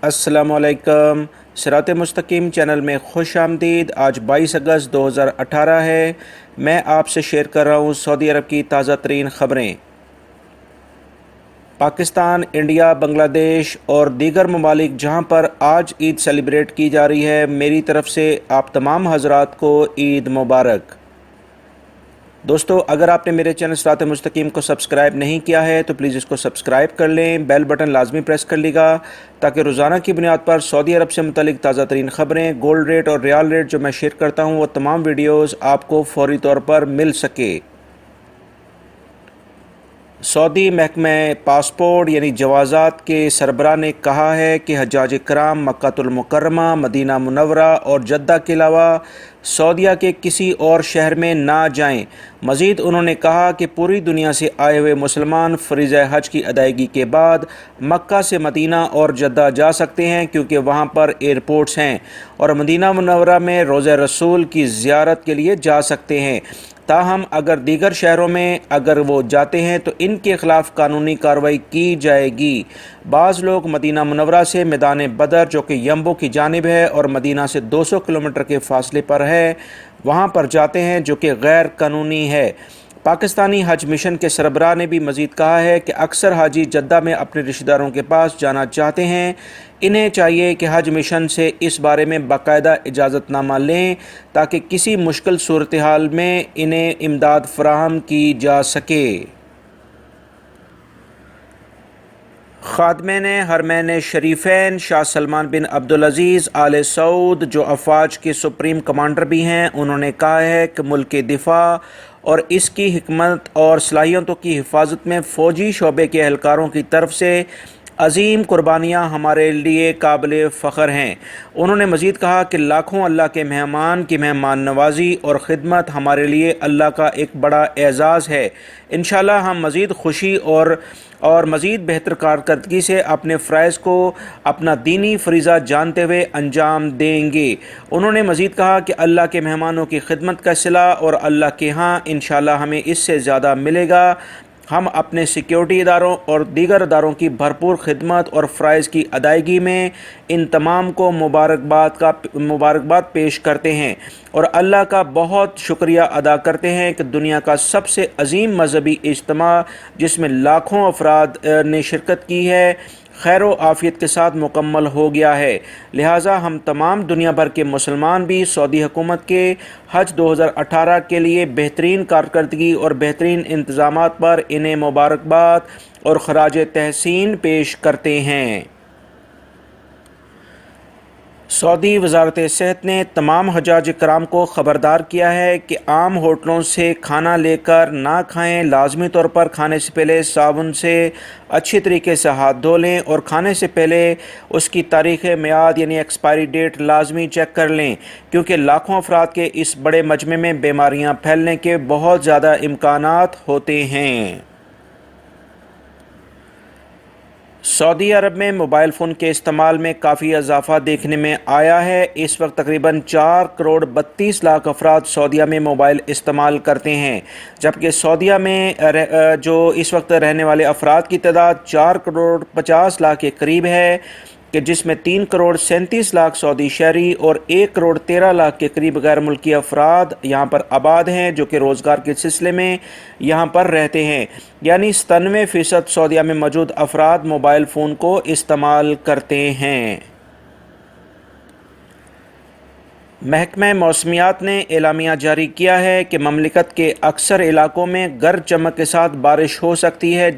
अस्सलाम वालेकुम। सिरात मुस्तकीम चैनल में खुश आमदीद। आज 22 अगस्त 2018 है। मैं आपसे शेयर कर रहा हूँ सऊदी अरब की ताज़ा तरीन ख़बरें। पाकिस्तान, इंडिया, बांग्लादेश और दीगर ममालिक जहाँ पर आज ईद सेलिब्रेट की जा रही है, मेरी तरफ़ से आप तमाम हज़रात को ईद मुबारक। दोस्तों, अगर आपने मेरे चैनल सिरात मुस्तकीम को सब्सक्राइब नहीं किया है तो प्लीज़ इसको सब्सक्राइब कर लें, बेल बटन लाजमी प्रेस कर लीजिएगा ताकि रोज़ाना की बुनियाद पर सऊदी अरब से मुतल्लिक ताज़ा तरीन ख़बरें, गोल्ड रेट और रियाल रेट जो मैं शेयर करता हूँ वो तमाम वीडियोज़ आपको फ़ौरी तौर पर मिल सके। सऊदी महकमा पासपोर्ट यानी जवाज़ात के सरबराह ने कहा है कि हज्जाज कराम मक्कातुल मुकर्रमा, मदीना मुनव्वरा और जद्दा के अलावा सऊदीया के किसी और शहर में ना जाएं। मज़ीद उन्होंने कहा कि पूरी दुनिया से आए हुए मुसलमान फ़रीज़ा हज की अदायगी के बाद मक्का से मदीना और जद्दा जा सकते हैं क्योंकि वहाँ पर एयरपोर्ट्स हैं और मदीना मुनव्वरा में रोज़ा रसूल की ज़ियारत के लिए जा सकते हैं। ताहम अगर दीगर शहरों में अगर वो जाते हैं तो इनके ख़िलाफ़ कानूनी कार्रवाई की जाएगी। बाज़ लोग मदीना मुनव्वरा से मैदान बदर जो कि यम्बो की जानिब है और मदीना से 200 किलोमीटर के फासले पर है, वहाँ पर जाते हैं जो कि गैर कानूनी है। पाकिस्तानी हज मिशन के सरबराह ने भी मज़ीद कहा है कि अक्सर हाजी जद्दा में अपने रिश्तेदारों के पास जाना चाहते हैं। इन्हें चाहिए कि हज मिशन से इस बारे में बाकायदा इजाज़तनामा लें ताकि किसी मुश्किल सूरत हाल में इन्हें इमदाद फराहम की जा सके। खादमेन हरमैन शरीफैन शाह सलमान बिन अब्दुल अज़ीज़ आले सऊद जो अफवाज के सुप्रीम कमांडर भी हैं, उन्होंने कहा है कि मुल्क के दिफा और इसकी हिकमत और सलाहियतों की हिफाजत में फ़ौजी शोबे के एहलकारों की तरफ से अजीम कुर्बानियाँ हमारे लिए काबिल फ़ख्र हैं। उन्होंने मज़ीद कहा कि लाखों अल्लाह के मेहमान की मेहमान नवाजी और ख़िदमत हमारे लिए अल्लाह का एक बड़ा एज़ाज़ है। इंशाअल्लाह हम मज़ीद खुशी और मज़ीद बेहतर कारकर्दगी से अपने फ़राइज़ को अपना दीनी फ़रीज़ा जानते हुए अंजाम देंगे। उन्होंने मज़ीद कहा कि अल्लाह के मेहमानों की खिदमत का सिला और अल्लाह के यहाँ इंशाअल्लाह हमें इससे ज़्यादा मिलेगा। हम अपने सिक्योरिटी इदारों और दीगर इदारों की भरपूर खिदमत और फ़राइज़ की अदायगी में इन तमाम को मुबारकबाद पेश करते हैं और अल्लाह का बहुत शुक्रिया अदा करते हैं कि दुनिया का सबसे अजीम मजहबी इज्तिमा जिसमें लाखों अफराद ने शिरकत की है खैर व आफ़ियत के साथ मुकम्मल हो गया है। लिहाजा हम तमाम दुनिया भर के मुसलमान भी सऊदी हुकूमत के हज 2018 के लिए बेहतरीन कारकर्दगी और बेहतरीन इंतज़ामात पर इन्हें मुबारकबाद और खराज तहसीन पेश करते हैं। सऊदी वज़ारत सेहत ने तमाम हज्जाज कराम को ख़बरदार किया है कि आम होटलों से खाना लेकर ना खाएं। लाजमी तौर पर खाने से पहले साबुन से अच्छी तरीके से हाथ धो लें और खाने से पहले उसकी तारीख़ मियाद यानी एक्सपायरी डेट लाजमी चेक कर लें क्योंकि लाखों अफराद के इस बड़े मजमे में बीमारियाँ फैलने के बहुत ज़्यादा इम्कानात होते हैं। सऊदी अरब में मोबाइल फ़ोन के इस्तेमाल में काफ़ी इजाफ़ा देखने में आया है। इस वक्त तकरीबन 4 करोड़ 32 लाख अफराद सऊदीया में मोबाइल इस्तेमाल करते हैं, जबकि सऊदीया में जो इस वक्त रहने वाले अफराद की तादाद 4 करोड़ 50 लाख के करीब है कि जिसमें 3 करोड़ 37 लाख सऊदी शहरी और 1 करोड़ 13 लाख के करीब गैर मुल्की अफराद यहाँ पर आबाद हैं जो कि रोज़गार के सिलसिले में यहाँ पर रहते हैं। यानी 97% सऊदीया में मौजूद अफराद मोबाइल फ़ोन को इस्तेमाल करते हैं। महकमा मौसमियात ने एलामिया जारी किया है कि ममलिकत के अक्सर इलाकों में गरज चमक के साथ बारिश हो सकती है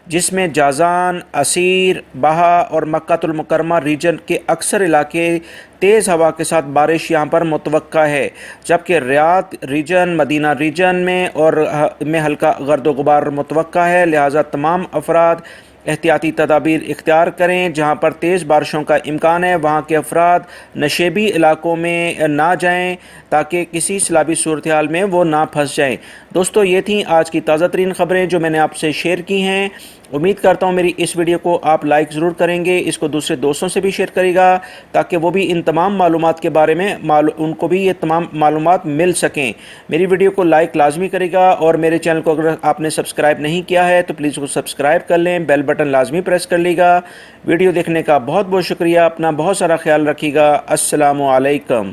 जिसमें जाजान, असीर, बहा और मक्कातुल मुकर्रमा रीजन के अक्सर इलाके तेज़ हवा के साथ बारिश यहाँ पर मुतवक्का है, जबकि रियाद रीजन, मदीना रीजन में हल्का गर्द गुबार मुतवक्का है। लिहाजा तमाम अफराद एहतियाती तदाबीर इख्तियार करें। जहाँ पर तेज़ बारिशों का इम्कान है वहाँ के अफराद नशेबी इलाकों में ना जाएं ताकि किसी सैलाबी सूरत हाल में वो ना फंस जाएं। दोस्तों, ये थी आज की ताज़ा तरीन ख़बरें जो मैंने आपसे शेयर की हैं। امید کرتا ہوں میری اس ویڈیو کو آپ لائک ضرور کریں گے، اس کو دوسرے دوستوں سے بھی شیئر کرے گا تاکہ وہ بھی ان تمام معلومات کے بارے میں ان کو بھی یہ تمام معلومات مل سکیں۔ میری ویڈیو کو لائک لازمی کرے گا، اور میرے چینل کو اگر آپ نے سبسکرائب نہیں کیا ہے تو پلیز اس کو سبسکرائب کر لیں، بیل بٹن لازمی پریس کر لے گا۔ ویڈیو دیکھنے کا بہت بہت شکریہ، اپنا بہت سارا خیال رکھیے گا۔ السلام علیکم۔